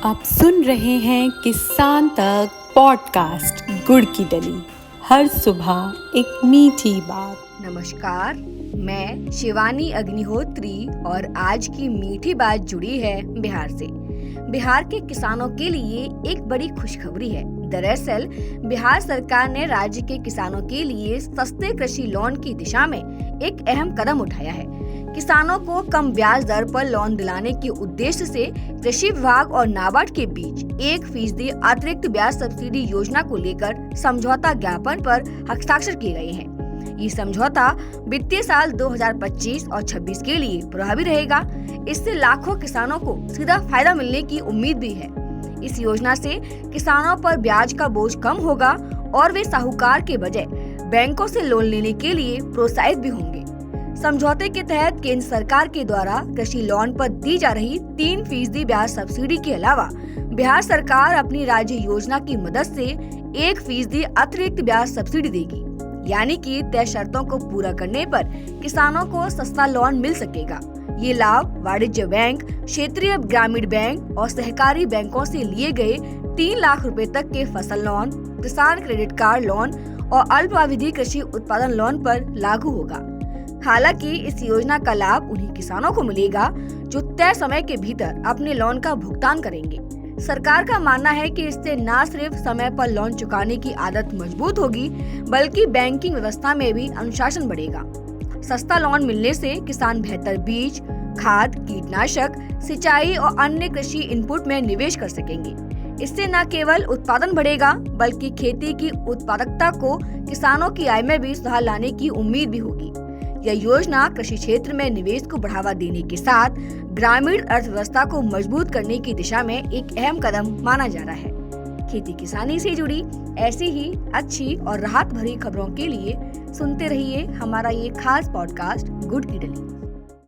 आप सुन रहे हैं किसान तक पॉडकास्ट गुड़ की डली। हर सुबह एक मीठी बात। नमस्कार, मैं शिवानी अग्निहोत्री और आज की मीठी बात जुड़ी है बिहार से। बिहार के किसानों के लिए एक बड़ी खुशखबरी है। दरअसल बिहार सरकार ने राज्य के किसानों के लिए सस्ते कृषि लोन की दिशा में एक अहम कदम उठाया है। किसानों को कम ब्याज दर पर लोन दिलाने के उद्देश्य से कृषि विभाग और नाबार्ड के बीच 1% अतिरिक्त ब्याज सब्सिडी योजना को लेकर समझौता ज्ञापन पर हस्ताक्षर किए गए हैं। ये समझौता वित्तीय साल 2025 और 26 के लिए प्रभावी रहेगा। इससे लाखों किसानों को सीधा फायदा मिलने की उम्मीद भी है। इस योजना से किसानों पर ब्याज का बोझ कम होगा और वे साहूकार के बजाय बैंकों से लोन लेने के लिए प्रोत्साहित भी होंगे। समझौते के तहत केंद्र सरकार के द्वारा कृषि लोन पर दी जा रही 3% ब्याज सब्सिडी के अलावा बिहार सरकार अपनी राज्य योजना की मदद से 1% अतिरिक्त ब्याज सब्सिडी देगी। यानी कि तय शर्तों को पूरा करने पर किसानों को सस्ता लोन मिल सकेगा। ये लाभ वाणिज्य बैंक, क्षेत्रीय ग्रामीण बैंक और सहकारी बैंकों से लिए गए 3 लाख रुपए तक के फसल लोन, किसान क्रेडिट कार्ड लोन और अल्पावधि कृषि उत्पादन लोन पर लागू होगा। हालांकि इस योजना का लाभ उन्हीं किसानों को मिलेगा जो तय समय के भीतर अपने लोन का भुगतान करेंगे। सरकार का मानना है कि इससे न सिर्फ समय पर लोन चुकाने की आदत मजबूत होगी, बल्कि बैंकिंग व्यवस्था में भी अनुशासन बढ़ेगा। सस्ता लोन मिलने से किसान बेहतर बीज, खाद, कीटनाशक, सिंचाई और अन्य कृषि इनपुट में निवेश कर सकेंगे। इससे न केवल उत्पादन बढ़ेगा, बल्कि खेती की उत्पादकता को किसानों की आय में भी सुधार लाने की उम्मीद भी होगी। यह योजना कृषि क्षेत्र में निवेश को बढ़ावा देने के साथ ग्रामीण अर्थव्यवस्था को मजबूत करने की दिशा में एक अहम कदम माना जा रहा है। खेती किसानी से जुड़ी ऐसी ही अच्छी और राहत भरी खबरों के लिए सुनते रहिए हमारा ये खास पॉडकास्ट गुड़ की डली।